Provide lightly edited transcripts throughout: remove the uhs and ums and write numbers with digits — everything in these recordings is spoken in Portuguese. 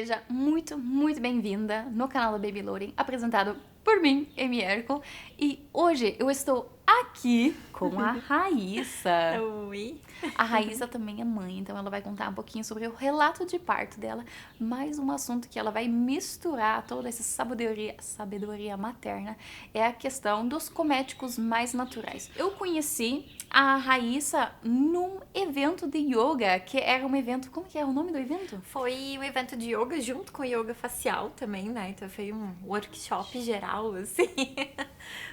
seja muito, muito bem-vinda no canal da Baby Loading, apresentado por mim, Amy Erco. E hoje eu estou aqui com a Raíssa. Oi. A Raíssa também é mãe, então ela vai contar um pouquinho sobre o relato de parto dela, mais um assunto que ela vai misturar toda essa sabedoria materna, é a questão dos cosméticos mais naturais. Eu conheci a Raíssa num evento de yoga, que era um evento, como que é o nome do evento? Foi um evento de yoga junto com yoga facial também, né? Então foi um workshop geral, assim.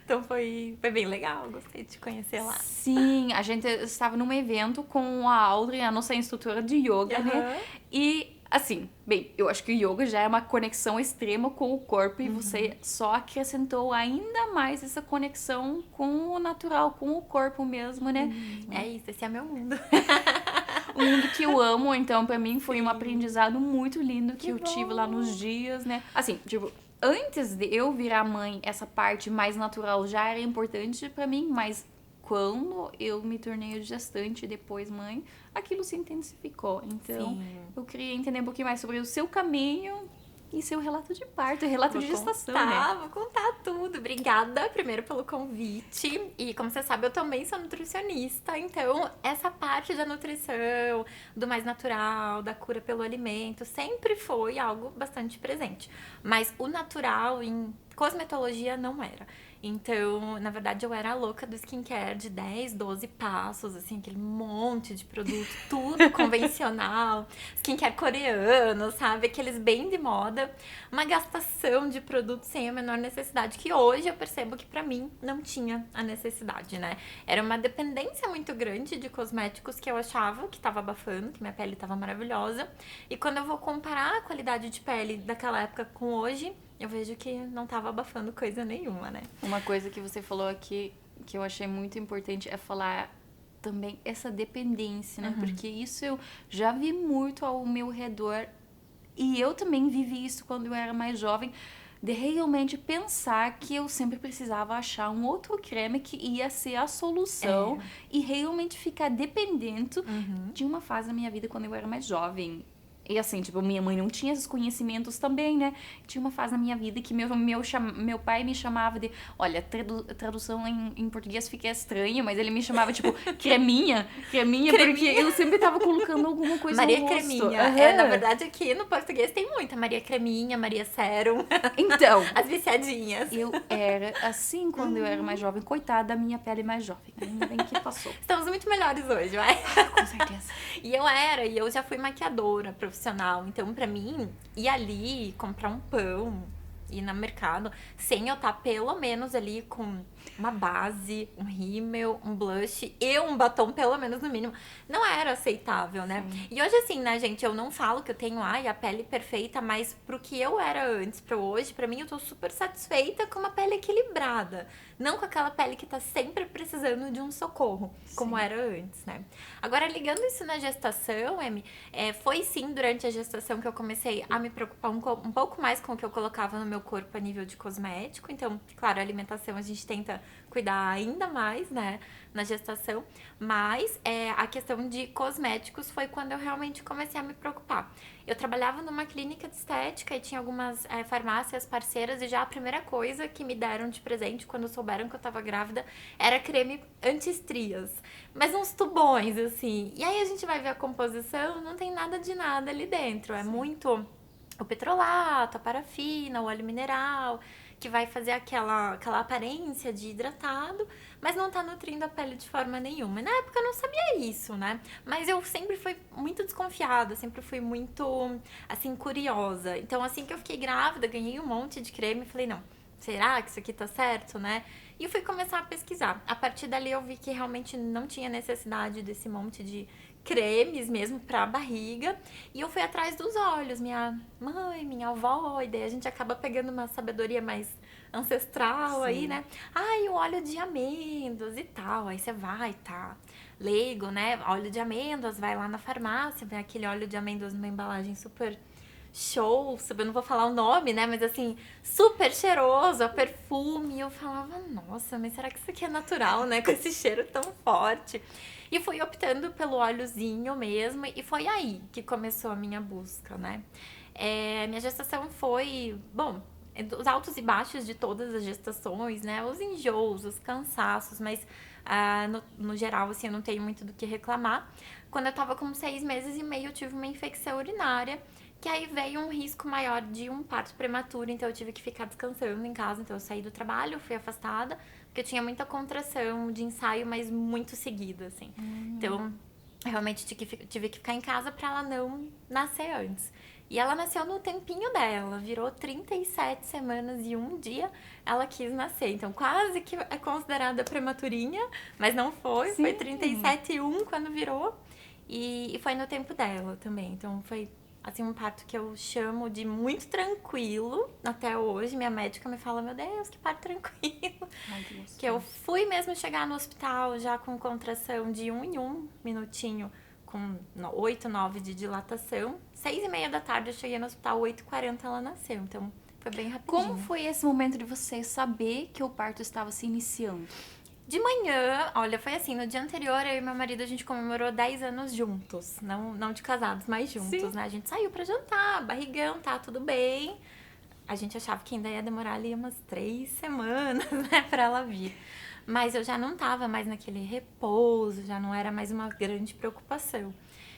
Então foi bem legal, gostei de conhecer lá. Sim, a gente estava num evento com a Audrey, a nossa instrutora de yoga, né? E, assim, bem, eu acho que o yoga já é uma conexão extrema com o corpo e você só acrescentou ainda mais essa conexão com o natural, com o corpo mesmo, né? É isso, esse é meu mundo. Um mundo que eu amo, então pra mim foi um Sim. aprendizado muito lindo que Que eu tive lá bom. nos dias, né? Assim, tipo, antes de eu virar mãe, essa parte mais natural já era importante pra mim, mas quando eu me tornei gestante e depois mãe, aquilo se intensificou. Então, Sim. eu queria entender um pouquinho mais sobre o seu caminho e seu relato de parto, relato de gestação, né? Vou contar tudo. Obrigada, primeiro, pelo convite. E como você sabe, eu também sou nutricionista. Então, essa parte da nutrição, do mais natural, da cura pelo alimento, sempre foi algo bastante presente. Mas o natural em cosmetologia não era. Então, na verdade, eu era a louca do skincare de 10, 12 passos, assim, aquele monte de produto, tudo convencional, skincare coreano, sabe? Aqueles bem de moda, uma gastação de produtos sem a menor necessidade, que hoje eu percebo que pra mim não tinha a necessidade, né? Era uma dependência muito grande de cosméticos que eu achava que tava abafando, que minha pele tava maravilhosa, e quando eu vou comparar a qualidade de pele daquela época com hoje, eu vejo que não tava abafando coisa nenhuma, né? Uma coisa que você falou aqui que eu achei muito importante é falar também essa dependência, né? Porque isso eu já vi muito ao meu redor e eu também vivi isso quando eu era mais jovem, de realmente pensar que eu sempre precisava achar um outro creme que ia ser a solução e realmente ficar dependente de uma fase da minha vida quando eu era mais jovem. E assim, tipo, minha mãe não tinha esses conhecimentos também, né? Tinha uma fase na minha vida que meu pai me chamava de... Olha, tradução em português fica estranha, mas ele me chamava, tipo, creminha, porque eu sempre tava colocando alguma coisa Maria no rosto. Creminha. Na verdade, aqui no português tem muita. Maria Creminha, Maria Serum. Então, As viciadinhas. eu era assim quando eu era mais jovem. Coitada da minha pele mais jovem. Ainda bem que passou. Estamos muito melhores hoje, vai. Com certeza. E eu já fui maquiadora profissional. Então, pra mim, ir ali, comprar um pão, ir no mercado, sem eu estar pelo menos ali com uma base, um rímel, um blush e um batom, pelo menos no mínimo, não era aceitável, né? E hoje, assim, né, gente, eu não falo que eu tenho, a pele perfeita, mas pro que eu era antes, pra hoje, pra mim, eu tô super satisfeita com uma pele equilibrada. Não com aquela pele que tá sempre precisando de um socorro, como era antes, né? Agora, ligando isso na gestação, Amy, foi sim durante a gestação que eu comecei a me preocupar um pouco mais com o que eu colocava no meu corpo a nível de cosmético. Então, claro, a alimentação a gente tenta cuidar ainda mais, né, na gestação. Mas a questão de cosméticos foi quando eu realmente comecei a me preocupar. Eu trabalhava numa clínica de estética e tinha algumas farmácias parceiras e já a primeira coisa que me deram de presente quando souberam que eu tava grávida era creme anti-estrias. Mas uns tubões, assim. E aí a gente vai ver a composição, não tem nada de nada ali dentro. É muito o petrolato, a parafina, o óleo mineral, que vai fazer aquela aparência de hidratado, mas não tá nutrindo a pele de forma nenhuma. E na época eu não sabia isso, né? Mas eu sempre fui muito desconfiada, sempre fui muito, assim, curiosa. Então, assim que eu fiquei grávida, ganhei um monte de creme e falei, não, será que isso aqui tá certo, né? E eu fui começar a pesquisar. A partir dali eu vi que realmente não tinha necessidade desse monte de cremes mesmo pra barriga. E eu fui atrás dos olhos, minha mãe, minha avó, e daí a gente acaba pegando uma sabedoria mais ancestral aí, né? E o óleo de amêndoas e tal. Aí você vai, tá leigo, né? Óleo de amêndoas, vai lá na farmácia, vem aquele óleo de amêndoas numa embalagem super show, eu não vou falar o nome, né, mas assim, super cheiroso, a perfume, e eu falava, nossa, mas será que isso aqui é natural, né, com esse cheiro tão forte? E fui optando pelo óleozinho mesmo, e foi aí que começou a minha busca, né. Minha gestação foi, bom, os altos e baixos de todas as gestações, né? Os enjoos, os cansaços, mas no geral, assim, eu não tenho muito do que reclamar. Quando eu tava com 6 meses e meio, eu tive uma infecção urinária, que aí veio um risco maior de um parto prematuro, então eu tive que ficar descansando em casa. Então eu saí do trabalho, fui afastada, porque eu tinha muita contração de ensaio, mas muito seguida, assim. Então, eu realmente tive que ficar em casa pra ela não nascer antes. E ela nasceu no tempinho dela, virou 37 semanas e um dia ela quis nascer. Então, quase que é considerada prematurinha, mas não foi. Sim. Foi 37 e 1 quando virou. E foi no tempo dela também. Então, foi assim um parto que eu chamo de muito tranquilo até hoje. Minha médica me fala, meu Deus, que parto tranquilo. Ai, que gostoso. Que eu fui mesmo chegar no hospital já com contração de 1 em 1 minutinho, com 8, 9 de dilatação. 6h30 da tarde eu cheguei no hospital, 8h40 ela nasceu. Então, foi bem rapidinho. Como foi esse momento de você saber que o parto estava se iniciando? De manhã, olha, foi assim, no dia anterior, eu e meu marido, a gente comemorou 10 anos juntos. Não de casados, mas juntos, Sim. né? A gente saiu pra jantar, barrigão, tá tudo bem. A gente achava que ainda ia demorar ali umas 3 semanas, né, pra ela vir. Mas eu já não tava mais naquele repouso, já não era mais uma grande preocupação.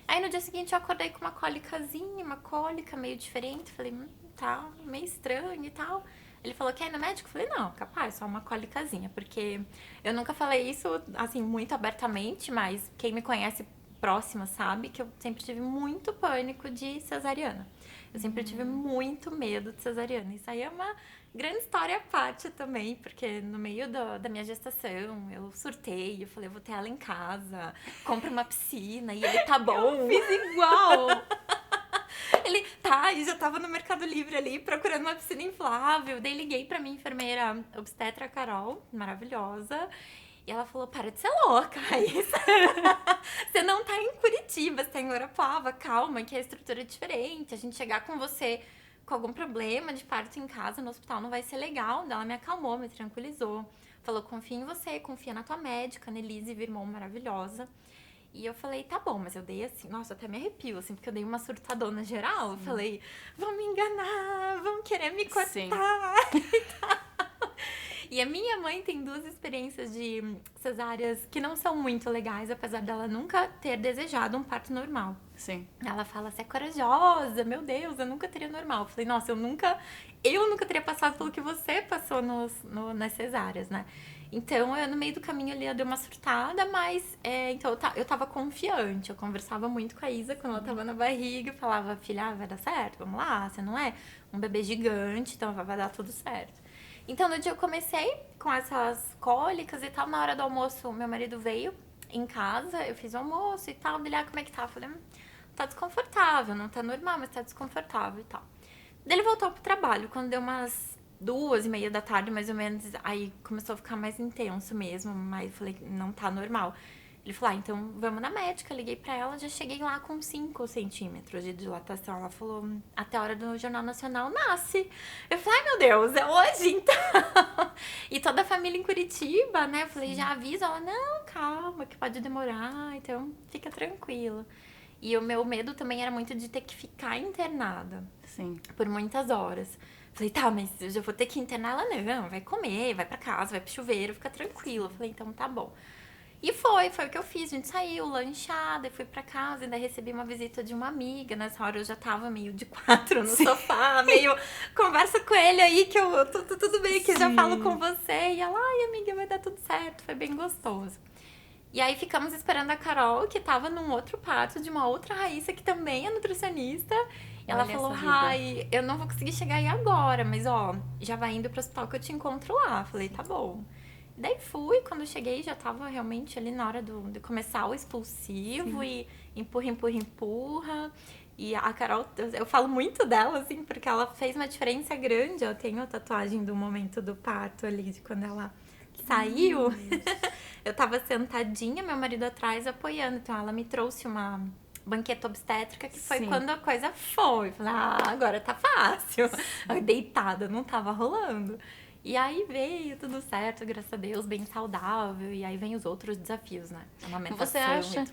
Aí no dia seguinte eu acordei com uma cólicazinha, uma cólica meio diferente. Falei, tá meio estranho e tal. Ele falou, quer ir no médico? Eu falei, não, capaz, só uma cólicazinha. Porque eu nunca falei isso, assim, muito abertamente, mas quem me conhece próxima sabe que eu sempre tive muito pânico de cesariana. Eu sempre tive muito medo de cesariana. Isso aí é uma grande história à parte também, porque no meio da minha gestação eu surtei, eu falei, eu vou ter ela em casa, compra uma piscina, e ele, tá bom. Eu fiz igual! Ele, tá, e já tava no Mercado Livre ali, procurando uma piscina inflável. Daí liguei pra minha enfermeira obstetra Carol, maravilhosa. E ela falou, para de ser louca, Raíssa. Você não tá em Curitiba, você tá em Guarapuava, calma, que a estrutura é diferente. A gente chegar com você com algum problema de parto em casa, no hospital, não vai ser legal. Ela me acalmou, me tranquilizou. Falou, confia em você, confia na tua médica, Nelise, irmão maravilhosa. E eu falei, tá bom, mas eu dei assim, nossa, até me arrepio, assim, porque eu dei uma surtadona geral. Eu falei, vão me enganar, vão querer me cortar. Sim. E a minha mãe tem 2 experiências de cesáreas que não são muito legais, apesar dela nunca ter desejado um parto normal. Sim. Ela fala, você é corajosa, meu Deus, eu nunca teria normal. Eu falei, nossa, eu nunca teria passado pelo que você passou nas cesáreas, né? Então, no meio do caminho ali, eu dei uma surtada, mas então eu tava confiante. Eu conversava muito com a Isa quando ela tava na barriga. Eu falava, filha, vai dar certo, vamos lá, você não é um bebê gigante, então vai dar tudo certo. Então, no dia eu comecei com essas cólicas e tal, na hora do almoço, meu marido veio em casa, eu fiz o almoço e tal, dele, como é que tá? Eu falei, tá desconfortável, não tá normal, mas tá desconfortável e tal. Daí ele voltou pro trabalho, quando deu umas 2h30 da tarde, mais ou menos, aí começou a ficar mais intenso mesmo, mas eu falei, não tá normal. Ele falou, então vamos na médica. Liguei pra ela, já cheguei lá com 5 centímetros de dilatação. Ela falou, até a hora do Jornal Nacional nasce. Eu falei, ai meu Deus, é hoje então. E toda a família em Curitiba, né? Eu falei, já avisa. Ela, não, calma, que pode demorar, então fica tranquila. E o meu medo também era muito de ter que ficar internada. Sim. Por muitas horas. Falei, tá, mas eu já vou ter que internar ela, não. Vai comer, vai pra casa, vai pro chuveiro, fica tranquila. Falei, então tá bom. E foi o que eu fiz. A gente saiu, lanchada, fui pra casa, ainda recebi uma visita de uma amiga. Nessa hora eu já tava meio de 4 no sofá, meio conversa com ele aí que eu tudo bem, que eu já falo com você. E ela, ai amiga, vai dar tudo certo. Foi bem gostoso. E aí ficamos esperando a Carol, que tava num outro parto de uma outra Raíssa, que também é nutricionista. E ela falou, Rai, eu não vou conseguir chegar aí agora, mas ó, já vai indo pro hospital que eu te encontro lá. Falei, tá bom. Daí fui, quando eu cheguei já tava realmente ali na hora de começar o expulsivo. Sim. E empurra. E a Carol, eu falo muito dela, assim, porque ela fez uma diferença grande. Eu tenho a tatuagem do momento do parto ali, de quando ela saiu. Eu tava sentadinha, meu marido atrás apoiando. Então ela me trouxe uma banqueta obstétrica, que foi quando a coisa foi. Falei, agora tá fácil. Deitada, não tava rolando. E aí veio tudo certo, graças a Deus, bem saudável. E aí vem os outros desafios, né? Amamentação. Você acha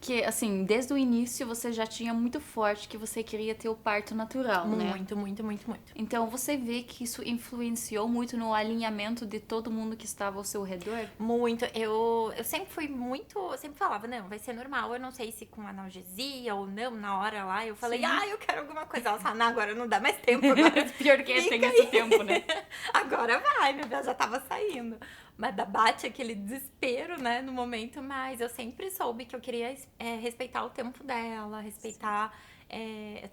que, assim, desde o início você já tinha muito forte que você queria ter o parto natural, né? Muito, muito, muito, muito. Então, você vê que isso influenciou muito no alinhamento de todo mundo que estava ao seu redor? Muito. Eu sempre fui muito. Eu sempre falava, não, vai ser normal. Eu não sei se com analgesia ou não, na hora lá. Eu falei, Sim. eu quero alguma coisa. Ela falou, não, agora não dá mais tempo. Agora Pior que fica tem aí. esse tempo, né? Agora vai, meu Deus, já tava saindo. Mas bate aquele desespero, né, no momento. Mas eu sempre soube que eu queria respeitar o tempo dela, respeitar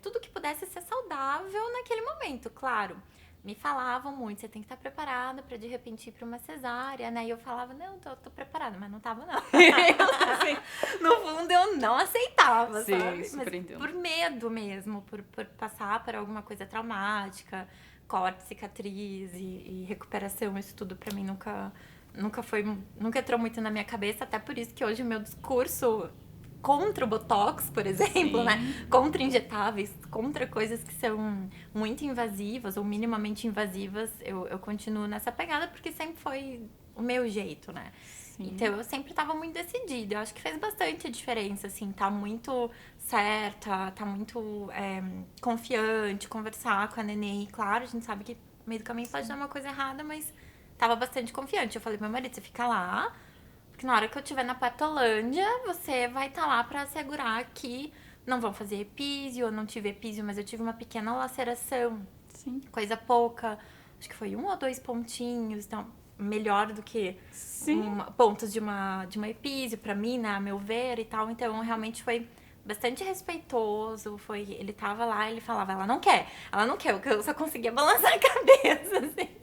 tudo que pudesse ser saudável naquele momento, claro. Me falavam muito, você tem que estar preparada pra de repente ir pra uma cesárea, né? E eu falava, não, tô preparada, mas não tava, não. Assim, no fundo, eu não aceitava, Sim, sabe? super Mas entendo. por medo mesmo, por passar por alguma coisa traumática, corte, cicatriz e recuperação, isso tudo pra mim nunca entrou muito na minha cabeça, até por isso que hoje o meu discurso contra o Botox, por exemplo, Sim. né? Contra injetáveis, contra coisas que são muito invasivas ou minimamente invasivas, eu continuo nessa pegada porque sempre foi o meu jeito, né? Sim. Então eu sempre tava muito decidida. Eu acho que fez bastante diferença, assim, tá muito certa, tá muito confiante, conversar com a neném. Claro, a gente sabe que no meio do caminho pode dar uma coisa errada, mas tava bastante confiante. Eu falei pro meu marido, você fica lá, porque na hora que eu estiver na Patolândia, você vai estar lá pra assegurar que não vão fazer epísio. Eu não tive epísio, mas eu tive uma pequena laceração. Sim. Coisa pouca. Acho que foi 1 ou 2 pontinhos. Então, melhor do que pontos de uma epísio pra mim, né? A meu ver e tal. Então, realmente foi bastante respeitoso. Ele tava lá, ele falava, ela não quer. Eu só conseguia balançar a cabeça, assim.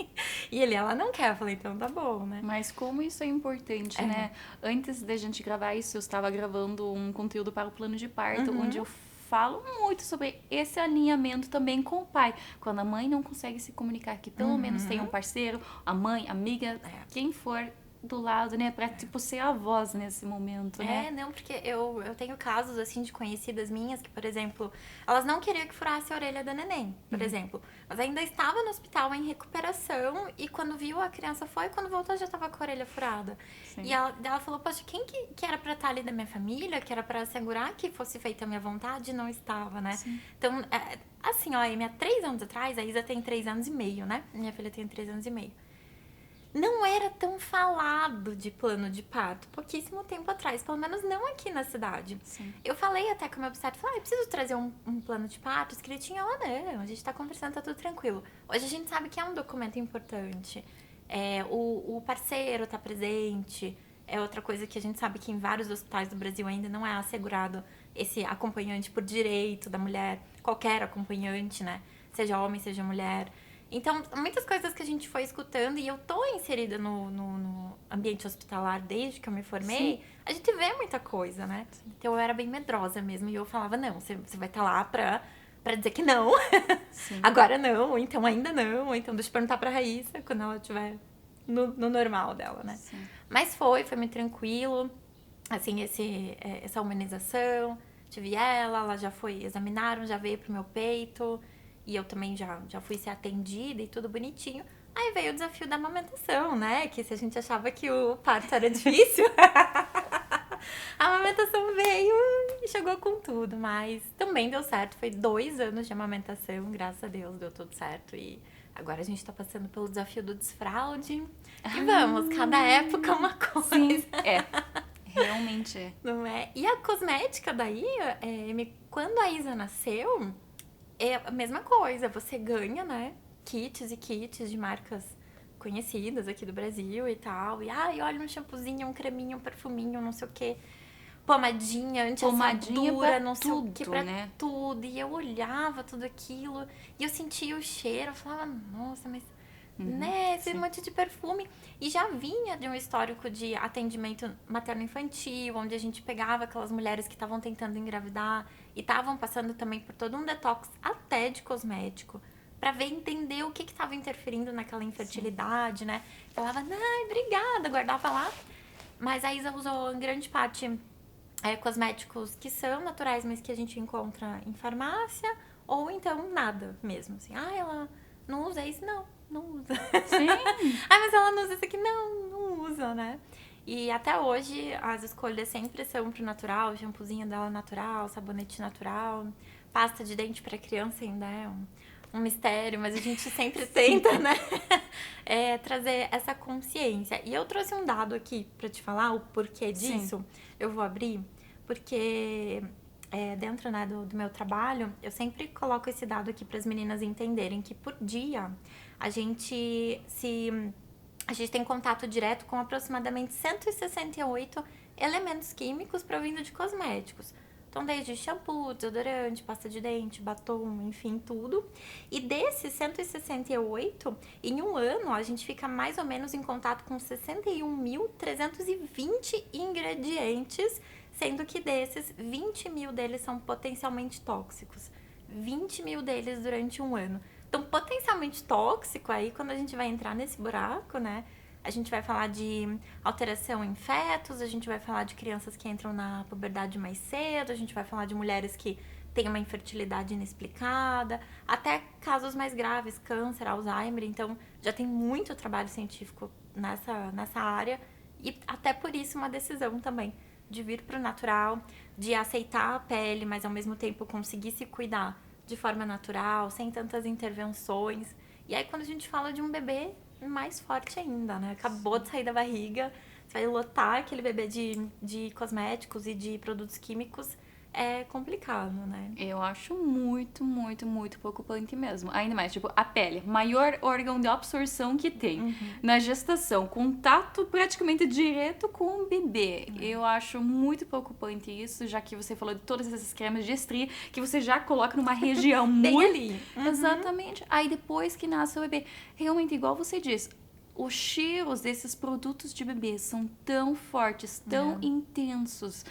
E ela não quer. Eu falei, então tá bom, né? Mas como isso é importante, né? Antes da gente gravar isso, eu estava gravando um conteúdo para o plano de parto, onde eu falo muito sobre esse alinhamento também com o pai. Quando a mãe não consegue se comunicar, que pelo menos tem um parceiro, a mãe, amiga, quem for do lado, né? Pra, tipo, ser a voz nesse momento, né? Não, porque eu tenho casos, assim, de conhecidas minhas que, por exemplo, elas não queriam que furasse a orelha da neném, por exemplo. Mas ainda estava no hospital em recuperação e quando viu a criança foi, quando voltou já estava com a orelha furada. Sim. E ela falou, poxa, quem que era pra estar ali da minha família, que era pra assegurar que fosse feita a minha vontade, não estava, né? Sim. Então, assim, ó, há 3 anos atrás, a Isa tem 3 anos e meio, né? Minha filha tem 3 anos e meio. Não era tão falado de plano de parto, pouquíssimo tempo atrás, pelo menos não aqui na cidade. Sim. Eu falei até com a minha obstetra, falei, eu preciso trazer um plano de parto escritinho. Ela, não, a gente tá conversando, tá tudo tranquilo. Hoje a gente sabe que é um documento importante, o parceiro tá presente, é outra coisa que a gente sabe que em vários hospitais do Brasil ainda não é assegurado esse acompanhante por direito da mulher, qualquer acompanhante, né, seja homem, seja mulher. Então, muitas coisas que a gente foi escutando, e eu tô inserida no ambiente hospitalar desde que eu me formei, Sim. a gente vê muita coisa, né? Então, eu era bem medrosa mesmo, e eu falava, não, você vai estar lá pra dizer que não, agora não, ou então ainda não, ou então deixa eu perguntar pra Raíssa quando ela estiver no normal dela, né? Sim. Mas foi muito tranquilo, assim, essa humanização, tive ela já foi, examinaram, já veio pro meu peito. E eu também já fui ser atendida e tudo bonitinho. Aí veio o desafio da amamentação, né? Que se a gente achava que o parto era difícil, a amamentação veio e chegou com tudo. Mas também deu certo. Foi 2 anos de amamentação, graças a Deus, deu tudo certo. E agora a gente tá passando pelo desafio do desfraude. E vamos, cada época uma coisa. Sim, realmente é. Não é? E a cosmética daí, quando a Isa nasceu... É a mesma coisa, você ganha, né, kits e kits de marcas conhecidas aqui do Brasil e tal. E, olha, um shampoozinho, um creminho, um perfuminho, não sei o quê. Pomadinha, anti-assadura, não sei o quê, pra né? tudo. E eu olhava tudo aquilo e eu sentia o cheiro. Eu falava, nossa, mas... né, esse monte de perfume. E já vinha de um histórico de atendimento materno-infantil, onde a gente pegava aquelas mulheres que estavam tentando engravidar e estavam passando também por todo um detox, até de cosmético, pra entender o que estava interferindo naquela infertilidade, né? Falava, ai, obrigada, guardava lá. Mas a Isa usou em grande parte cosméticos que são naturais, mas que a gente encontra em farmácia, ou então nada mesmo, assim. Ela não usa isso? Não usa. Sim. Mas ela não usa isso aqui? Não usa, né? E até hoje as escolhas sempre são pro natural, shampoozinho dela natural, sabonete natural, pasta de dente para criança ainda é um mistério, mas a gente sempre tenta, né, trazer essa consciência. E eu trouxe um dado aqui para te falar o porquê disso. Sim. Eu vou abrir, porque dentro, né, do meu trabalho, eu sempre coloco esse dado aqui para as meninas entenderem que por dia a gente tem contato direto com aproximadamente 168 elementos químicos provindo de cosméticos. Então, desde shampoo, desodorante, pasta de dente, batom, enfim, tudo. E desses 168, em um ano, a gente fica mais ou menos em contato com 61.320 ingredientes, sendo que desses, 20 mil deles são potencialmente tóxicos. 20 mil deles durante um ano. Então, potencialmente tóxico, aí quando a gente vai entrar nesse buraco, né? A gente vai falar de alteração em fetos, a gente vai falar de crianças que entram na puberdade mais cedo, a gente vai falar de mulheres que têm uma infertilidade inexplicada, até casos mais graves, câncer, Alzheimer. Então, já tem muito trabalho científico nessa área e até por isso uma decisão também de vir para o natural, de aceitar a pele, mas ao mesmo tempo conseguir se cuidar de forma natural, sem tantas intervenções. E aí, quando a gente fala de um bebê, mais forte ainda, né? Acabou de sair da barriga, você vai lotar aquele bebê de cosméticos e de produtos químicos, é complicado, né? Eu acho muito, muito, muito preocupante mesmo. Ainda mais, tipo, a pele, maior órgão de absorção que tem. Na gestação, contato praticamente direto com o bebê. Eu acho muito preocupante isso, já que você falou de todas essas cremas de estria que você já coloca numa região Bem muito... ali. Exatamente. Aí depois que nasce o bebê, realmente, igual você diz, os cheiros desses produtos de bebê são tão fortes, tão intensos.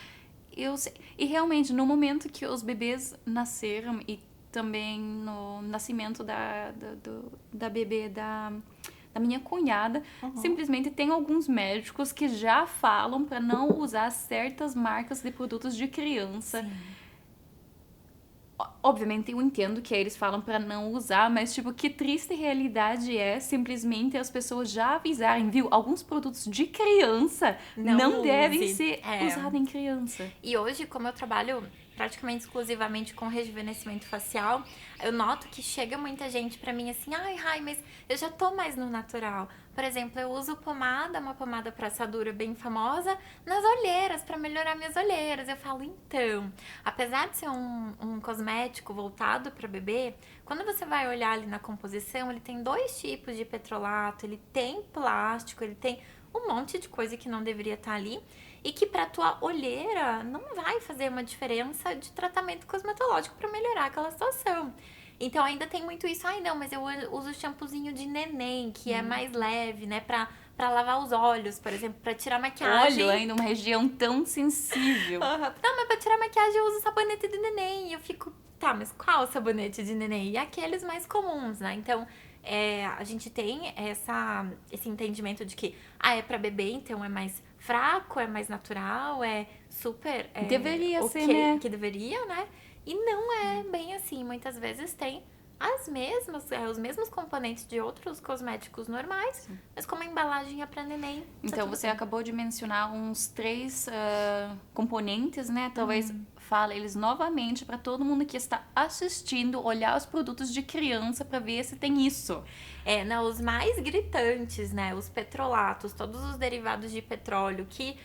Eu sei. E realmente, no momento que os bebês nasceram e também no nascimento da bebê da minha cunhada, simplesmente tem alguns médicos que já falam para não usar certas marcas de produtos de criança. Sim. Obviamente eu entendo que eles falam pra não usar, mas tipo, que triste realidade é simplesmente as pessoas já avisarem, viu? Alguns produtos de criança não devem ser usados em criança. E hoje, como eu trabalho praticamente exclusivamente com rejuvenescimento facial, eu noto que chega muita gente pra mim assim, ai, mas eu já tô mais no natural. Por exemplo, eu uso uma pomada pra assadura bem famosa, nas olheiras, pra melhorar minhas olheiras. Eu falo, então, apesar de ser um cosmético voltado pra bebê, quando você vai olhar ali na composição, ele tem 2 tipos de petrolato, ele tem plástico, ele tem um monte de coisa que não deveria estar ali e que para tua olheira não vai fazer uma diferença de tratamento cosmetológico para melhorar aquela situação. Então ainda tem muito isso, não, mas eu uso shampoozinho de neném, que é mais leve, né, pra lavar os olhos, por exemplo, pra tirar maquiagem. Olho ainda uma região tão sensível. Não, mas pra tirar maquiagem eu uso sabonete de neném. E eu fico, tá, mas qual sabonete de neném? E aqueles mais comuns, né? Então, a gente tem esse entendimento de que, é pra bebê, então é mais fraco, é mais natural, é super... Deveria ser, né? Que deveria, né? E não é bem assim. Muitas vezes tem os mesmos componentes de outros cosméticos normais, mas como a embalagem é pra neném. Então, você acabou de mencionar uns 3 componentes, né? Talvez fale eles novamente para todo mundo que está assistindo olhar os produtos de criança para ver se tem isso. Os mais gritantes, né? Os petrolatos, todos os derivados de petróleo que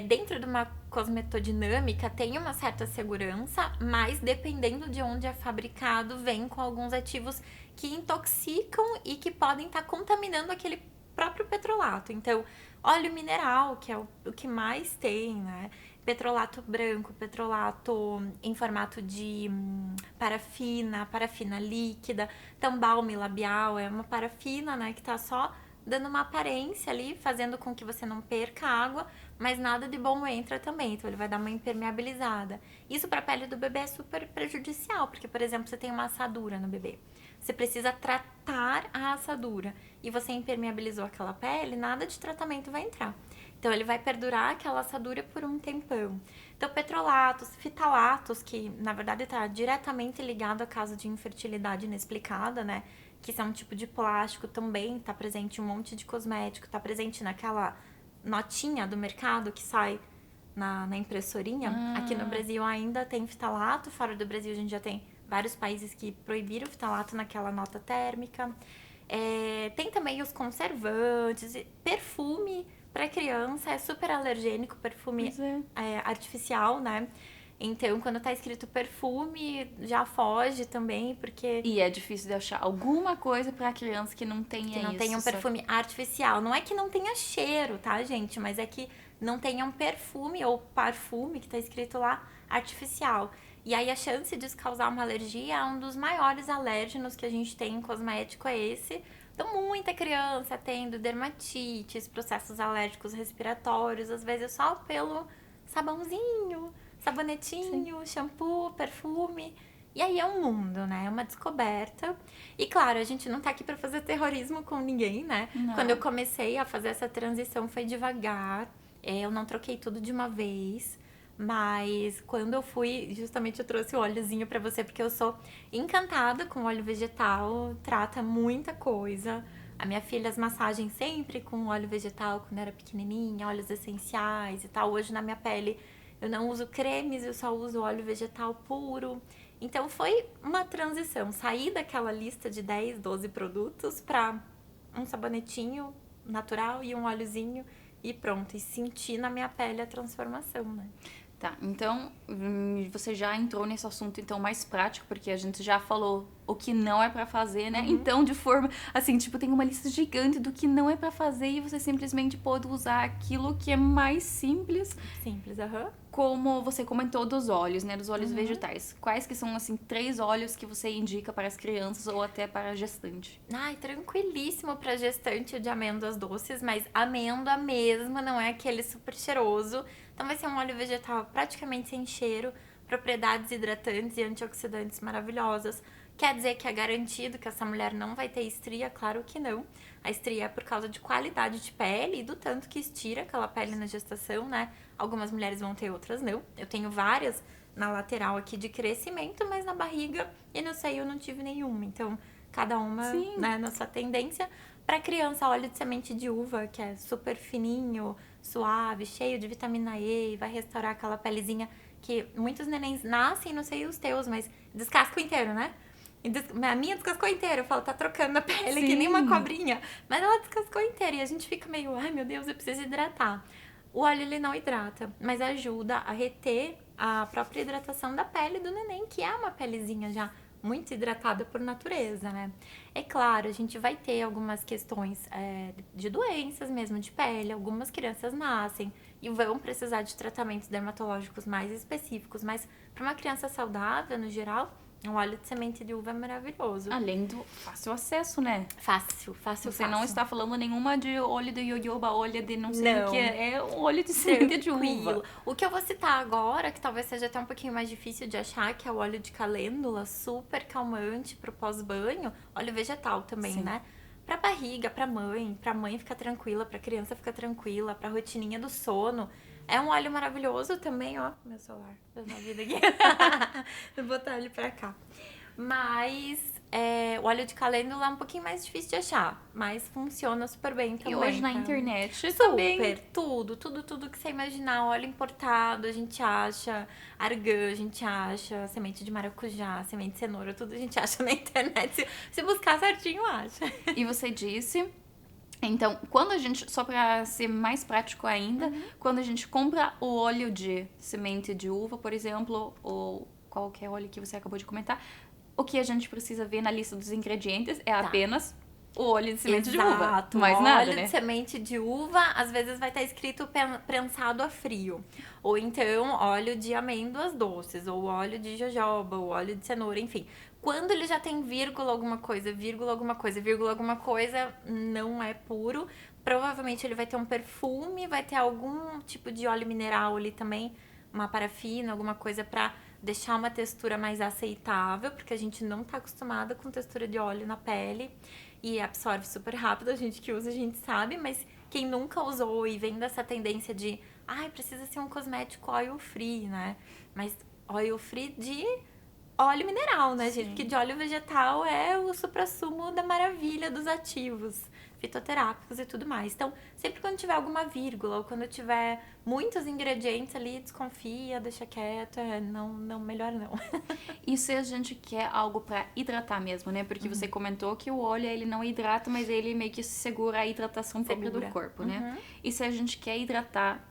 dentro de uma cosmetodinâmica tem uma certa segurança, mas dependendo de onde é fabricado, vem com alguns ativos que intoxicam e que podem estar contaminando aquele próprio petrolato. Então, óleo mineral, que é o que mais tem, né? Petrolato branco, petrolato em formato de parafina líquida. Então, balme labial é uma parafina, né? Que tá só dando uma aparência ali, fazendo com que você não perca água, mas nada de bom entra também, então ele vai dar uma impermeabilizada. Isso para a pele do bebê é super prejudicial, porque, por exemplo, você tem uma assadura no bebê. Você precisa tratar a assadura e você impermeabilizou aquela pele, nada de tratamento vai entrar. Então, ele vai perdurar aquela assadura por um tempão. Então, petrolatos, fitalatos, que na verdade está diretamente ligado a caso de infertilidade inexplicada, né? Que são um tipo de plástico também, está presente em um monte de cosmético, está presente notinha do mercado que sai na impressorinha. Aqui no Brasil ainda tem fitalato, fora do Brasil a gente já tem vários países que proibiram o fitalato naquela nota térmica. Tem também os conservantes, perfume para criança é super alergênico, perfume artificial, né? Então, quando tá escrito perfume, já foge também, porque... E é difícil de achar alguma coisa pra criança que não tenha isso. Que não tenha um perfume artificial. Não é que não tenha cheiro, tá, gente? Mas é que não tenha um perfume ou parfume, que tá escrito lá, artificial. E aí, a chance disso causar uma alergia é um dos maiores alérgenos que a gente tem em cosmético, é esse. Então, muita criança tendo dermatites, processos alérgicos respiratórios, às vezes só pelo sabãozinho, sabonetinho, shampoo, perfume. E aí é um mundo, né? É uma descoberta. E claro, a gente não tá aqui pra fazer terrorismo com ninguém, né? Não. Quando eu comecei a fazer essa transição foi devagar. Eu não troquei tudo de uma vez. Mas quando eu fui, justamente eu trouxe o óleozinho pra você, porque eu sou encantada com óleo vegetal, trata muita coisa. A minha filha, as massagens sempre com óleo vegetal, quando era pequenininha, óleos essenciais e tal. Hoje na minha pele eu não uso cremes, eu só uso óleo vegetal puro. Então foi uma transição, sair daquela lista de 10, 12 produtos pra um sabonetinho natural e um óleozinho e pronto. E sentir na minha pele a transformação, né? Tá, então você já entrou nesse assunto então mais prático, porque a gente já falou o que não é pra fazer, né? Então, de forma, assim, tipo, tem uma lista gigante do que não é pra fazer e você simplesmente pode usar aquilo que é mais simples. Simples, Como você comentou dos óleos, né? Dos óleos vegetais. Quais que são, assim, 3 óleos que você indica para as crianças ou até para a gestante? Ai, tranquilíssimo pra gestante de amêndoas doces, mas amêndoa mesmo, não é aquele super cheiroso. Então vai ser um óleo vegetal praticamente sem cheiro, propriedades hidratantes e antioxidantes maravilhosas. Quer dizer que é garantido que essa mulher não vai ter estria? Claro que não. A estria é por causa de qualidade de pele e do tanto que estira aquela pele na gestação, né? Algumas mulheres vão ter, outras não. Eu tenho várias na lateral aqui de crescimento, mas na barriga e no seio eu não tive nenhuma. Então, cada uma, né, na sua tendência. Para criança, óleo de semente de uva, que é super fininho, suave, cheio de vitamina E, e vai restaurar aquela pelezinha que muitos nenéns nascem, não sei os teus, mas descascam inteiro, né? A minha descascou inteira, eu falo, tá trocando a pele que nem uma cobrinha. Mas ela descascou inteira e a gente fica meio, ai meu Deus, eu preciso hidratar. O óleo, ele não hidrata, mas ajuda a reter a própria hidratação da pele do neném, que é uma pelezinha já muito hidratada por natureza, né? É claro, a gente vai ter algumas questões de doenças mesmo de pele. Algumas crianças nascem e vão precisar de tratamentos dermatológicos mais específicos, mas para uma criança saudável, no geral, um óleo de semente de uva é maravilhoso. Além do fácil acesso, né? Fácil. Você não está falando nenhuma de óleo de jojoba, óleo de não sei o que. É óleo de semente de uva. O que eu vou citar agora, que talvez seja até um pouquinho mais difícil de achar, que é o óleo de calêndula, super calmante pro pós-banho. Óleo vegetal também, né? Pra barriga, pra mãe ficar tranquila, pra criança ficar tranquila, pra rotininha do sono. É um óleo maravilhoso também, ó. Meu celular, fez uma vida aqui. Vou botar ele pra cá. Mas o óleo de calêndula é um pouquinho mais difícil de achar. Mas funciona super bem também. E hoje na internet super, também. Tudo que você imaginar. Óleo importado, a gente acha. Argan, a gente acha. Semente de maracujá, semente de cenoura, tudo a gente acha na internet. Se buscar certinho, acha. E você disse... Então, quando a gente, só para ser mais prático ainda, quando a gente compra o óleo de semente de uva, por exemplo, ou qualquer óleo que você acabou de comentar, o que a gente precisa ver na lista dos ingredientes é apenas o óleo de semente de uva. Mais nada, né? Óleo de semente de uva, às vezes vai estar escrito prensado a frio. Ou então, óleo de amêndoas doces, ou óleo de jojoba, ou óleo de cenoura, enfim. Quando ele já tem vírgula alguma coisa, não é puro. Provavelmente ele vai ter um perfume, vai ter algum tipo de óleo mineral ali também, uma parafina, alguma coisa pra deixar uma textura mais aceitável, porque a gente não tá acostumada com textura de óleo na pele e absorve super rápido. A gente que usa, a gente sabe, mas quem nunca usou e vem dessa tendência de precisa ser um cosmético oil free, né? Mas oil free de óleo mineral, né, gente? Sim. Porque de óleo vegetal é o suprassumo da maravilha dos ativos fitoterápicos e tudo mais. Então, sempre quando tiver alguma vírgula ou quando tiver muitos ingredientes ali, desconfia, deixa quieto, não, melhor não. E se a gente quer algo pra hidratar mesmo, né? Porque você comentou que o óleo, ele não hidrata, mas ele meio que segura a hidratação própria do Segura. corpo, né? E se a gente quer hidratar,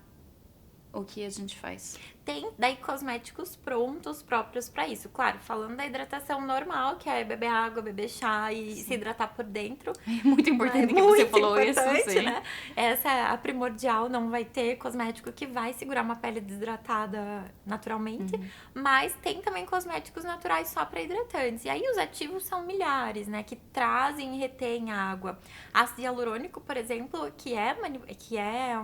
o que a gente faz? Tem daí cosméticos prontos próprios pra isso. Claro, falando da hidratação normal, que é beber água, beber chá e se hidratar por dentro. É muito importante que Muito você falou isso, importante, sim. né? Essa é a primordial, não vai ter cosmético que vai segurar uma pele desidratada naturalmente, mas tem também cosméticos naturais só para hidratantes. E aí os ativos são milhares, né, que trazem e retêm água. Ácido hialurônico, por exemplo, que é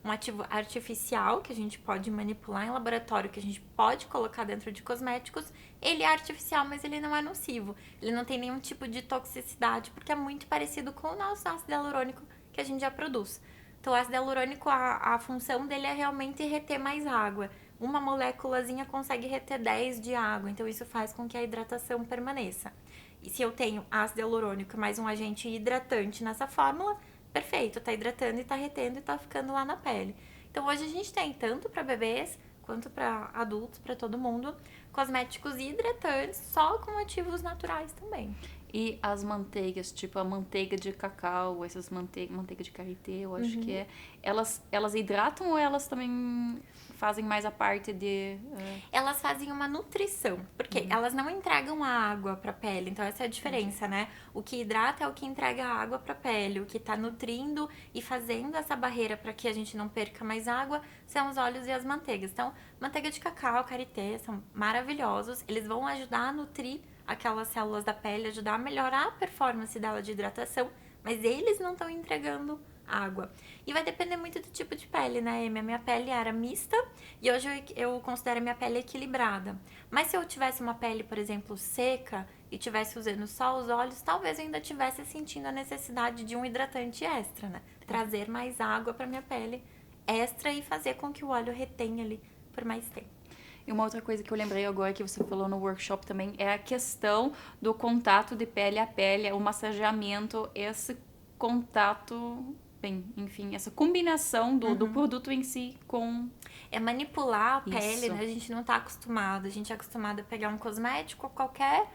um ativo artificial que a gente pode manipular em laboratório, que a gente pode colocar dentro de cosméticos, ele é artificial, mas ele não é nocivo. Ele não tem nenhum tipo de toxicidade, porque é muito parecido com o nosso ácido hialurônico que a gente já produz. Então, o ácido hialurônico, a função dele é realmente reter mais água. Uma moléculazinha consegue reter 10 de água, então isso faz com que a hidratação permaneça. E se eu tenho ácido hialurônico mais um agente hidratante nessa fórmula, perfeito, tá hidratando e tá retendo e tá ficando lá na pele. Então hoje a gente tem tanto para bebês quanto para adultos, para todo mundo, cosméticos hidratantes só com ativos naturais também. E as manteigas, tipo a manteiga de cacau, essas manteiga de karité, eu acho que é. Elas hidratam ou elas também fazem mais a parte de... Elas fazem uma nutrição, porque elas não entregam a água pra pele, então essa é a diferença, né? O que hidrata é o que entrega a água pra pele, o que tá nutrindo e fazendo essa barreira para que a gente não perca mais água são os óleos e as manteigas. Então, manteiga de cacau, karité, são maravilhosos, eles vão ajudar a nutrir aquelas células da pele, ajudar a melhorar a performance dela de hidratação, mas eles não estão entregando água. E vai depender muito do tipo de pele, né, Amy? A minha pele era mista e hoje eu considero a minha pele equilibrada. Mas se eu tivesse uma pele, por exemplo, seca e tivesse usando só os óleos, talvez eu ainda tivesse sentindo a necessidade de um hidratante extra, né? Trazer mais água para minha pele extra e fazer com que o óleo retenha ali por mais tempo. E uma outra coisa que eu lembrei agora que você falou no workshop também é a questão do contato de pele a pele, o massageamento, esse contato, bem, enfim, essa combinação do produto em si com... É manipular a pele, Isso. né? A gente não tá acostumado. A gente é acostumado a pegar um cosmético qualquer,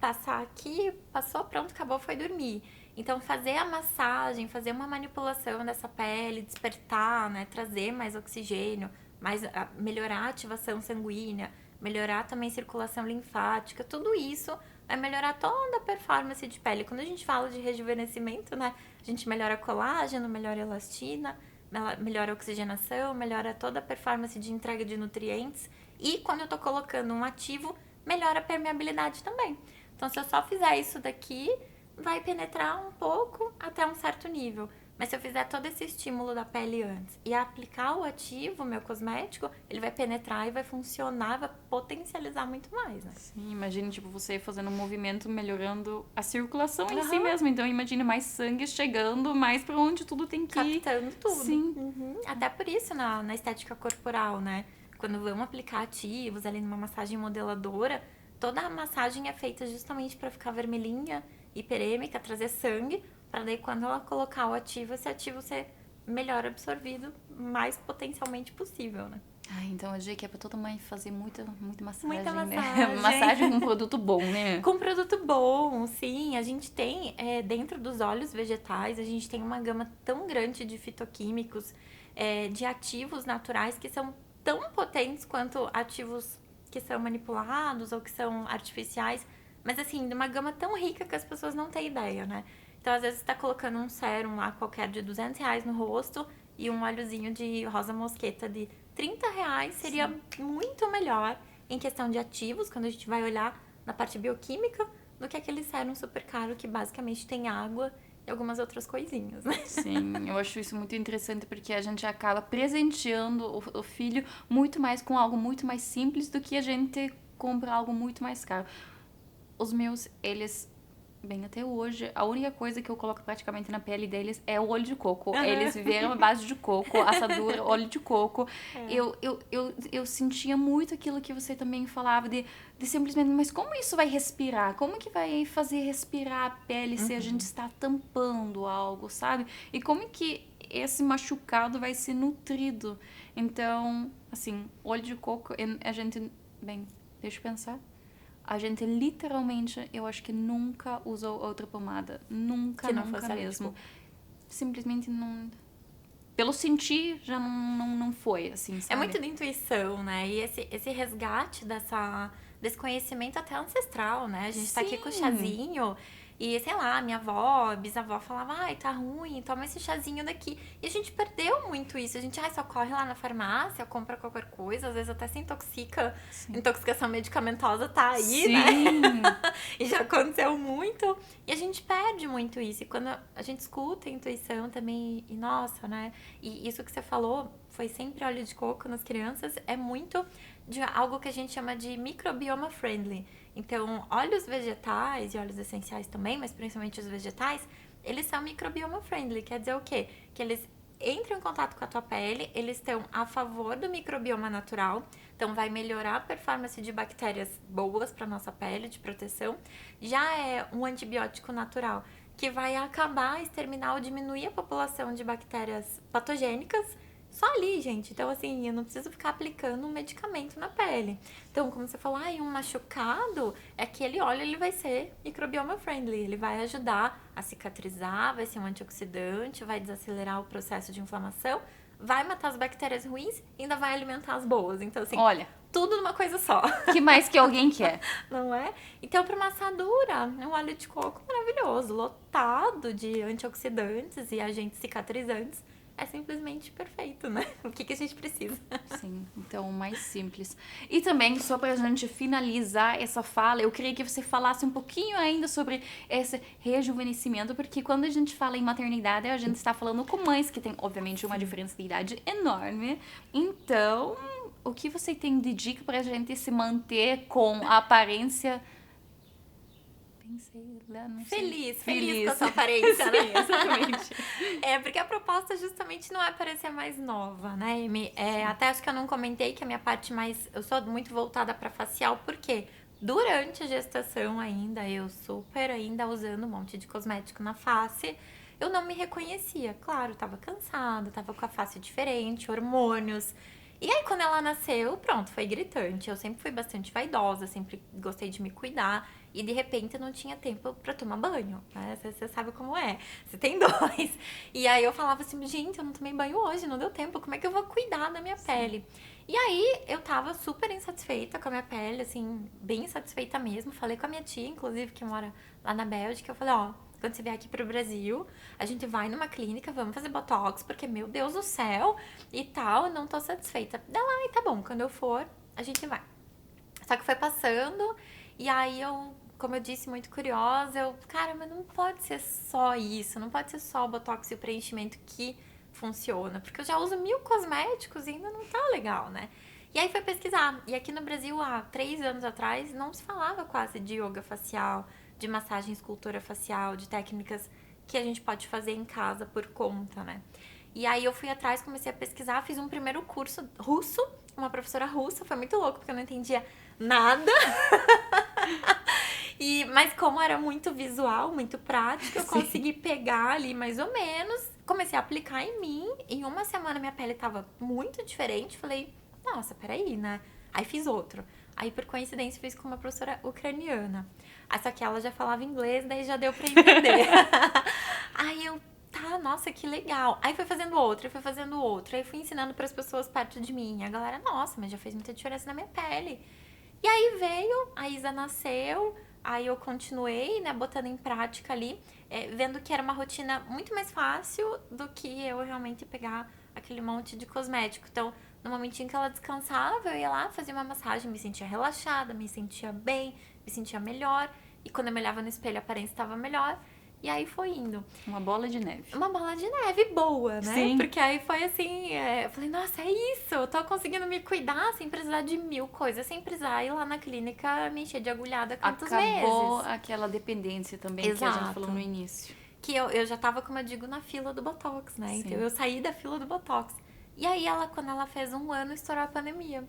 passar aqui, passou, pronto, acabou, foi dormir. Então, fazer a massagem, fazer uma manipulação dessa pele, despertar, né? Trazer mais oxigênio, melhorar a ativação sanguínea, melhorar também a circulação linfática, tudo isso vai melhorar toda a performance de pele. Quando a gente fala de rejuvenescimento, né? A gente melhora colágeno, melhora elastina, melhora a oxigenação, melhora toda a performance de entrega de nutrientes. E quando eu tô colocando um ativo, melhora a permeabilidade também. Então, se eu só fizer isso daqui, vai penetrar um pouco até um certo nível. Mas se eu fizer todo esse estímulo da pele antes e aplicar o ativo, meu cosmético, ele vai penetrar e vai funcionar, vai potencializar muito mais, né? Sim, imagine, tipo, você fazendo um movimento, melhorando a circulação em si mesmo. Então, imagine mais sangue chegando mais pra onde tudo tem que ir. Captando tudo. Sim. Até por isso, na estética corporal, né? Quando vamos aplicar ativos ali numa massagem modeladora, toda a massagem é feita justamente para ficar vermelhinha, hiperêmica, trazer sangue, para daí quando ela colocar o ativo, esse ativo ser melhor absorvido, mais potencialmente possível, né? Ah, então a dica é pra toda mãe fazer muita massagem, Muita né? massagem. Massagem com produto bom, né? Com produto bom, sim. A gente tem, dentro dos óleos vegetais, a gente tem uma gama tão grande de fitoquímicos, de ativos naturais que são tão potentes quanto ativos que são manipulados ou que são artificiais, mas assim, de uma gama tão rica que as pessoas não têm ideia, né? Então, às vezes, você tá colocando um sérum lá qualquer de R$200 no rosto e um óleozinho de rosa mosqueta de R$30 seria muito melhor em questão de ativos, quando a gente vai olhar na parte bioquímica, do que aquele sérum super caro que basicamente tem água e algumas outras coisinhas, né? Sim, eu acho isso muito interessante porque a gente acaba presenteando o filho muito mais com algo muito mais simples do que a gente compra algo muito mais caro. Os meus, eles bem, até hoje, a única coisa que eu coloco praticamente na pele deles é o óleo de coco. Eles viveram à base de coco, assadura, óleo de coco. Eu sentia muito aquilo que você também falava de simplesmente, mas como isso vai respirar? Como que vai fazer respirar a pele se a gente está tampando algo, sabe? E como que esse machucado vai ser nutrido? Então, assim, óleo de coco, a gente, bem, deixa eu pensar. A gente literalmente, eu acho que nunca usou outra pomada. Nunca, Que não nunca fosse mesmo. Simplesmente não. Pelo sentir, já não foi, assim, sabe? É muito da intuição, né? E esse resgate desse conhecimento até ancestral, né? A gente tá aqui com o chazinho e, sei lá, minha avó, bisavó falava, ai, tá ruim, toma esse chazinho daqui. E a gente perdeu muito isso. A gente, só corre lá na farmácia, compra qualquer coisa, às vezes até se intoxica. Sim. Intoxicação medicamentosa tá aí, Sim. né? E já aconteceu muito. E a gente perde muito isso. E quando a gente escuta a intuição também, e nossa, né? E isso que você falou, foi sempre óleo de coco nas crianças, é muito de algo que a gente chama de microbioma friendly. Então, óleos vegetais e óleos essenciais também, mas principalmente os vegetais, eles são microbioma friendly. Quer dizer o quê? Que eles entram em contato com a tua pele, eles estão a favor do microbioma natural, então vai melhorar a performance de bactérias boas para nossa pele, de proteção. Já é um antibiótico natural, que vai acabar, exterminar ou diminuir a população de bactérias patogênicas só ali, gente. Então, assim, eu não preciso ficar aplicando um medicamento na pele. Então, como você falou, um machucado, aquele óleo ele vai ser microbioma friendly. Ele vai ajudar a cicatrizar, vai ser um antioxidante, vai desacelerar o processo de inflamação, vai matar as bactérias ruins e ainda vai alimentar as boas. Então, assim, olha, tudo numa coisa só. que mais que alguém quer? Não é? Então, para uma assadura, um óleo de coco maravilhoso, lotado de antioxidantes e agentes cicatrizantes. É simplesmente perfeito, né? O que a gente precisa? Sim, então o mais simples. E também, só pra gente finalizar essa fala, eu queria que você falasse um pouquinho ainda sobre esse rejuvenescimento, porque quando a gente fala em maternidade, a gente está falando com mães que tem, obviamente, uma diferença de idade enorme. Então, o que você tem de dica pra gente se manter com a aparência... Pensei lá, não sei. Feliz com a sua aparência, né? Sim, exatamente. Porque a proposta justamente não é parecer mais nova, né, Amy? Até acho que eu não comentei que a minha parte mais... Eu sou muito voltada pra facial, porque durante a gestação ainda, eu super ainda usando um monte de cosmético na face, eu não me reconhecia. Claro, tava cansada, tava com a face diferente, hormônios... E aí, quando ela nasceu, pronto, foi gritante. Eu sempre fui bastante vaidosa, sempre gostei de me cuidar. E, de repente, eu não tinha tempo pra tomar banho, né? Você sabe como é. Você tem dois. E aí, eu falava assim, gente, eu não tomei banho hoje, não deu tempo. Como é que eu vou cuidar da minha pele? E aí, eu tava super insatisfeita com a minha pele, assim, bem insatisfeita mesmo. Falei com a minha tia, inclusive, que mora lá na Bélgica. Eu falei, quando você vier aqui pro Brasil, a gente vai numa clínica, vamos fazer botox, porque, meu Deus do céu, e tal, não tô satisfeita. Ela, tá bom, quando eu for, a gente vai. Só que foi passando, e aí eu, como eu disse, muito curiosa, cara, mas não pode ser só isso, não pode ser só o botox e o preenchimento que funciona, porque eu já uso 1000 cosméticos e ainda não tá legal, né? E aí foi pesquisar, e aqui no Brasil, há 3 anos atrás, não se falava quase de yoga facial, de massagem, escultura facial, de técnicas que a gente pode fazer em casa por conta, né? E aí eu fui atrás, comecei a pesquisar, fiz um primeiro curso russo, uma professora russa, foi muito louco, porque eu não entendia nada. Mas como era muito visual, muito prático, eu consegui pegar ali mais ou menos, comecei a aplicar em mim, em uma semana minha pele tava muito diferente, falei, nossa, peraí, né? Aí fiz outro. Aí, por coincidência, fiz com uma professora ucraniana. Só que ela já falava inglês, daí já deu pra entender. Aí eu, tá, nossa, que legal. Aí fui fazendo outro, Aí fui ensinando pras pessoas perto de mim. A galera, nossa, mas já fez muita diferença na minha pele. E aí veio, a Isa nasceu, aí eu continuei, né, botando em prática ali, vendo que era uma rotina muito mais fácil do que eu realmente pegar aquele monte de cosmético. Então, no momentinho que ela descansava, eu ia lá, fazia uma massagem, me sentia relaxada, me sentia bem, me sentia melhor. E quando eu me olhava no espelho, a aparência estava melhor. E aí foi indo. Uma bola de neve. Uma bola de neve boa, né? Sim. Porque aí foi assim, eu falei, nossa, é isso, eu tô conseguindo me cuidar sem precisar de 1000 coisas, sem precisar ir lá na clínica me encher de agulhada quantos Acabou meses. aquela dependência também que a Exato. gente falou no início. Que eu já tava, como eu digo, na fila do Botox, né? Sim. Então eu saí da fila do Botox. E aí quando ela fez 1 ano, estourou a pandemia.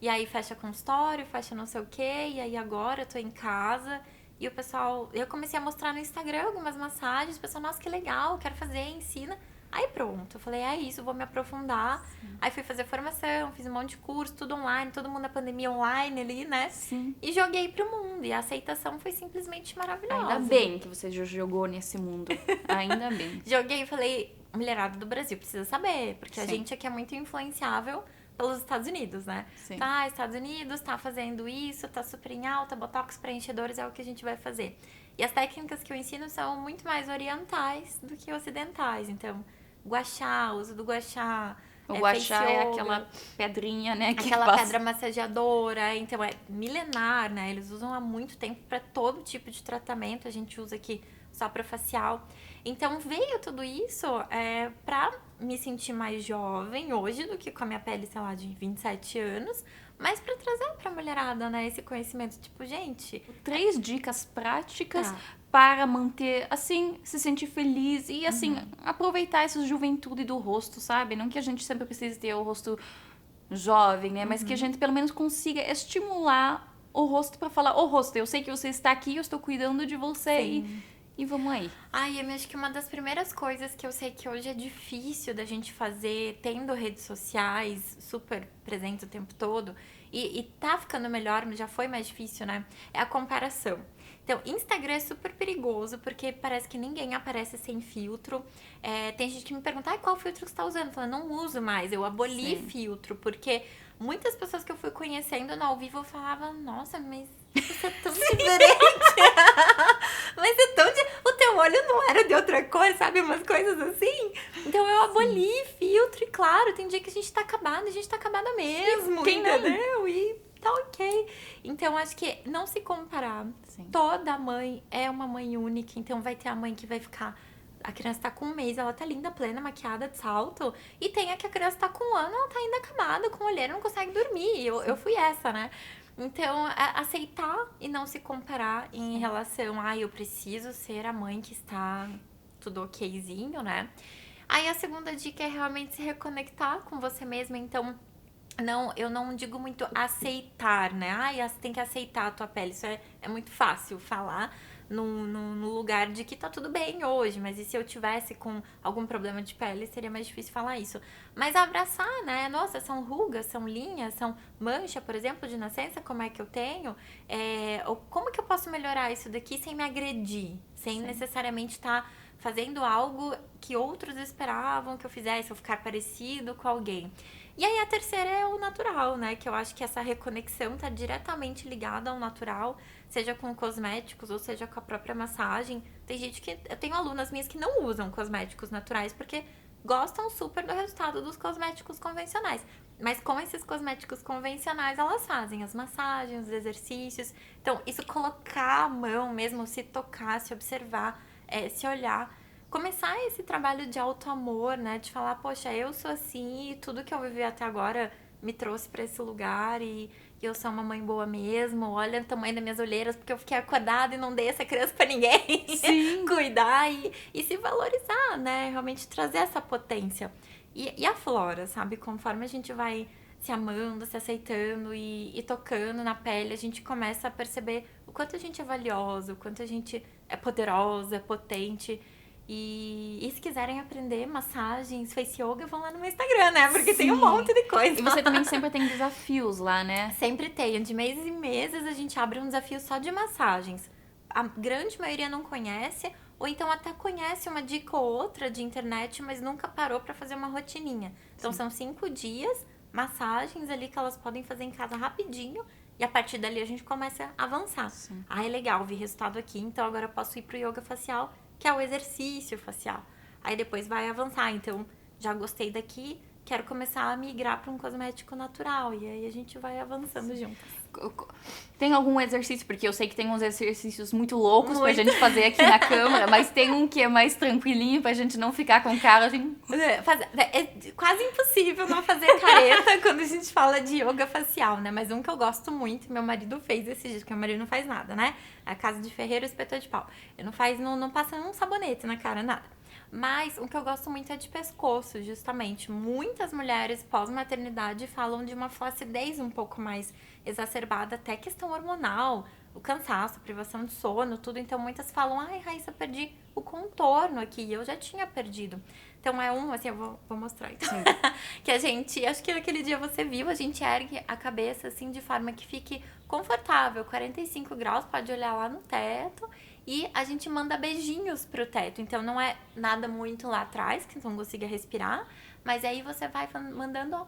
E aí fecha consultório, fecha não sei o quê, e aí agora eu tô em casa. E o pessoal, eu comecei a mostrar no Instagram algumas massagens, o pessoal, nossa, que legal, quero fazer, ensina. Aí pronto, eu falei, é isso, vou me aprofundar. Sim. Aí fui fazer formação, fiz um monte de curso, tudo online, todo mundo na pandemia online ali, né? Sim. E joguei pro mundo, e a aceitação foi simplesmente maravilhosa. Ainda bem que você jogou nesse mundo, ainda bem. Joguei e falei, mulherada do Brasil precisa saber, porque Sim. a gente aqui é muito influenciável pelos Estados Unidos, né? Sim. Tá, Estados Unidos tá fazendo isso, tá super em alta, botox preenchedores é o que a gente vai fazer. E as técnicas que eu ensino são muito mais orientais do que ocidentais. Então, gua sha, uso do gua sha. O gua sha é aquela pedrinha, né? Que aquela passa... pedra massageadora, então é milenar, né? Eles usam há muito tempo para todo tipo de tratamento. A gente usa aqui só para facial. Então veio tudo isso pra me sentir mais jovem hoje do que com a minha pele, sei lá, de 27 anos, mas pra trazer pra mulherada, né, esse conhecimento. Tipo, gente... 3 dicas práticas para manter, assim, se sentir feliz e, assim, aproveitar essa juventude do rosto, sabe? Não que a gente sempre precise ter o rosto jovem, né? Mas que a gente, pelo menos, consiga estimular o rosto pra falar, ô rosto, eu sei que você está aqui, eu estou cuidando de você e vamos aí. Ai, eu acho que uma das primeiras coisas que eu sei que hoje é difícil da gente fazer, tendo redes sociais super presentes o tempo todo, e tá ficando melhor, mas já foi mais difícil, né? É a comparação. Então, Instagram é super perigoso, porque parece que ninguém aparece sem filtro. Tem gente que me pergunta, qual filtro que você tá usando? Eu falo, não uso mais, eu aboli filtro, porque muitas pessoas que eu fui conhecendo no ao vivo, eu falava, nossa, mas você é tão diferente. Mas é tão... O teu olho não era de outra cor, sabe? Umas coisas assim. Então eu aboli filtro e claro, tem dia que a gente tá acabada, mesmo, quem entendeu? Não? E tá ok. Então acho que não se comparar. Sim. Toda mãe é uma mãe única, então vai ter a mãe que vai ficar... A criança tá com 1 mês, ela tá linda, plena, maquiada, de salto. E tem a que a criança tá com 1 ano, ela tá ainda acamada, com olheira, não consegue dormir. Eu fui essa, né? Então, aceitar e não se comparar em relação a eu preciso ser a mãe que está tudo okzinho, né? Aí a segunda dica é realmente se reconectar com você mesma. Então, eu não digo muito aceitar, né? Você tem que aceitar a tua pele. Isso é muito fácil falar no lugar de que tá tudo bem hoje, mas e se eu tivesse com algum problema de pele, seria mais difícil falar isso. Mas abraçar, né? Nossa, são rugas, são linhas, são mancha, por exemplo, de nascença, como é que eu tenho? Ou como que eu posso melhorar isso daqui sem me agredir? Sem necessariamente estar fazendo algo que outros esperavam que eu fizesse, ou ficar parecido com alguém. E aí a terceira é o natural, né? Que eu acho que essa reconexão tá diretamente ligada ao natural, seja com cosméticos ou seja com a própria massagem. Tem gente que... Eu tenho alunas minhas que não usam cosméticos naturais porque gostam super do resultado dos cosméticos convencionais. Mas com esses cosméticos convencionais, elas fazem as massagens, os exercícios. Então, isso colocar a mão mesmo, se tocar, se observar, se olhar... Começar esse trabalho de auto-amor, né? De falar, poxa, eu sou assim e tudo que eu vivi até agora me trouxe pra esse lugar e eu sou uma mãe boa mesmo. Olha o tamanho das minhas olheiras porque eu fiquei acordada e não dei essa criança pra ninguém. Sim. Cuidar e se valorizar, né? Realmente trazer essa potência. E a flora, sabe? Conforme a gente vai se amando, se aceitando e tocando na pele, a gente começa a perceber o quanto a gente é valiosa, o quanto a gente é poderosa, é potente. E se quiserem aprender massagens, face yoga, vão lá no meu Instagram, né? Porque tem um monte de coisa. E você também sempre tem desafios lá, né? Sempre tem. De meses em meses a gente abre um desafio só de massagens. A grande maioria não conhece, ou então até conhece uma dica ou outra de internet, mas nunca parou pra fazer uma rotininha. Então são 5 dias, massagens ali que elas podem fazer em casa rapidinho. E a partir dali a gente começa a avançar. Sim. É legal, vi resultado aqui, então agora eu posso ir pro yoga facial, que é o exercício facial. Aí depois vai avançar. Então, já gostei daqui, quero começar a migrar para um cosmético natural. E aí a gente vai avançando juntas. Tem algum exercício? Porque eu sei que tem uns exercícios muito loucos pra gente fazer aqui na câmera, mas tem um que é mais tranquilinho pra gente não ficar com cara assim. É quase impossível não fazer careta quando a gente fala de yoga facial, né? Mas um que eu gosto muito, meu marido fez esses dias, porque meu marido não faz nada, né? A casa de ferreiro, espeto de pau. Ele não passa um sabonete na cara, nada. Mas o que eu gosto muito é de pescoço, justamente. Muitas mulheres pós-maternidade falam de uma flacidez um pouco mais exacerbada, até questão hormonal, o cansaço, a privação de sono, tudo. Então, muitas falam, ai, Raíssa, perdi o contorno aqui. E eu já tinha perdido. Então, assim, eu vou mostrar então. Que a gente, acho que naquele dia você viu, a gente ergue a cabeça, assim, de forma que fique confortável. 45 graus, pode olhar lá no teto. E a gente manda beijinhos pro teto. Então, não é nada muito lá atrás, que não consiga respirar. Mas aí você vai mandando, ó,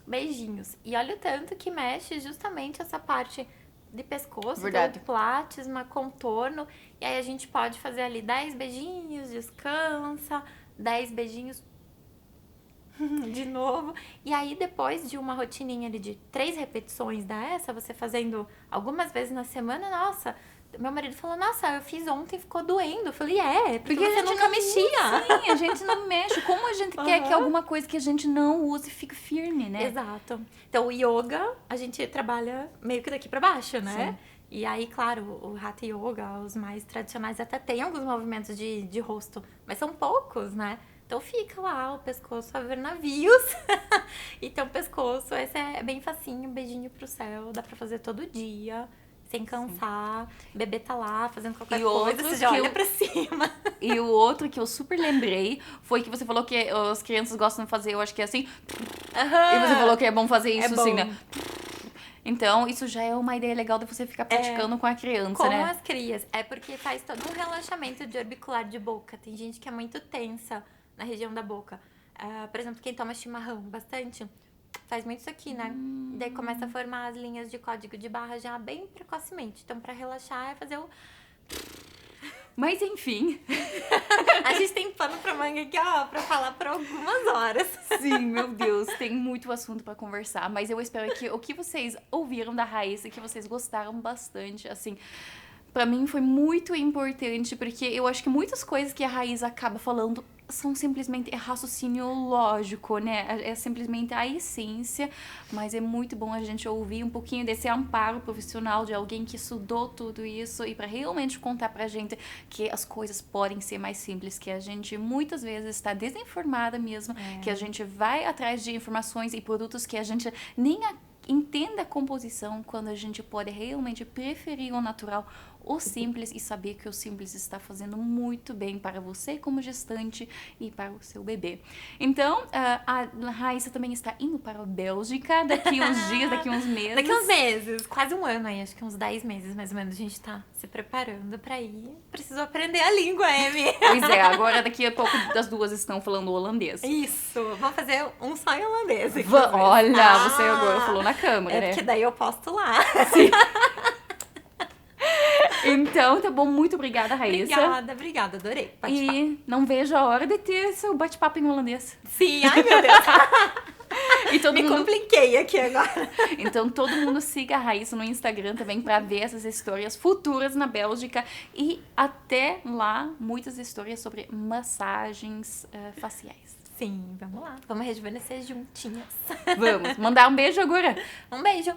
beijinhos. E olha o tanto que mexe justamente essa parte de pescoço, Verdade. do plasma, contorno. E aí a gente pode fazer ali 10 beijinhos, descansa, 10 beijinhos de novo. E aí depois de uma rotininha ali de 3 repetições dessa, você fazendo algumas vezes na semana, nossa, meu marido falou, nossa, eu fiz ontem, ficou doendo. Eu falei, porque Porque você nunca mexia. Sim, a gente não mexe. Como a gente quer que alguma coisa que a gente não use fique firme, né? Exato. Então, o yoga, a gente trabalha meio que daqui pra baixo, né? Sim. E aí, claro, o Hatha Yoga, os mais tradicionais, até tem alguns movimentos de rosto, mas são poucos, né? Então, fica lá o pescoço a ver navios. Então, o pescoço, esse é bem facinho, beijinho pro céu, dá pra fazer todo dia. Sem cansar, o bebê tá lá fazendo qualquer coisa, você já olha pra cima. E o outro que eu super lembrei foi que você falou que as crianças gostam de fazer, eu acho que é assim. E você falou que é bom fazer isso assim, né? Então, isso já é uma ideia legal de você ficar praticando com a criança, né? Com as crias. É porque faz todo um relaxamento de orbicular de boca. Tem gente que é muito tensa na região da boca. Por exemplo, quem toma chimarrão bastante... Faz muito isso aqui, né? E daí começa a formar as linhas de código de barra já bem precocemente. Então, pra relaxar, é fazer o... Mas, enfim... A gente tem pano pra manga aqui, ó, pra falar por algumas horas. Sim, meu Deus, tem muito assunto pra conversar. Mas eu espero que o que vocês ouviram da Raíssa, que vocês gostaram bastante, assim... Pra mim foi muito importante, porque eu acho que muitas coisas que a Raíssa acaba falando são simplesmente raciocínio lógico, né? É simplesmente a essência, mas é muito bom a gente ouvir um pouquinho desse amparo profissional de alguém que estudou tudo isso e para realmente contar pra gente que as coisas podem ser mais simples, que a gente muitas vezes está desinformada mesmo, que a gente vai atrás de informações e produtos que a gente nem entenda a composição, quando a gente pode realmente preferir o natural, o simples, e saber que o simples está fazendo muito bem para você como gestante e para o seu bebê. Então, a Raíssa também está indo para a Bélgica daqui uns dias, daqui uns meses. Daqui uns meses, quase um ano aí, acho que uns 10 meses mais ou menos, a gente tá se preparando para ir. Preciso aprender a língua, Amy. Pois é, agora daqui a pouco das duas estão falando holandês. Isso, vamos fazer um só em holandês. Olha, você agora falou na câmera, né? Porque daí eu posto lá. Sim. Então, tá bom. Muito obrigada, Raíssa. Obrigada. Adorei. E não vejo a hora de ter seu bate-papo em holandês. Sim, ai meu Deus. E todo Me compliquei aqui agora. Então, todo mundo siga a Raíssa no Instagram também pra ver essas histórias futuras na Bélgica. E até lá, muitas histórias sobre massagens faciais. Sim, vamos lá. Vamos rejuvenescer juntinhas. Vamos. Mandar um beijo agora. Um beijo.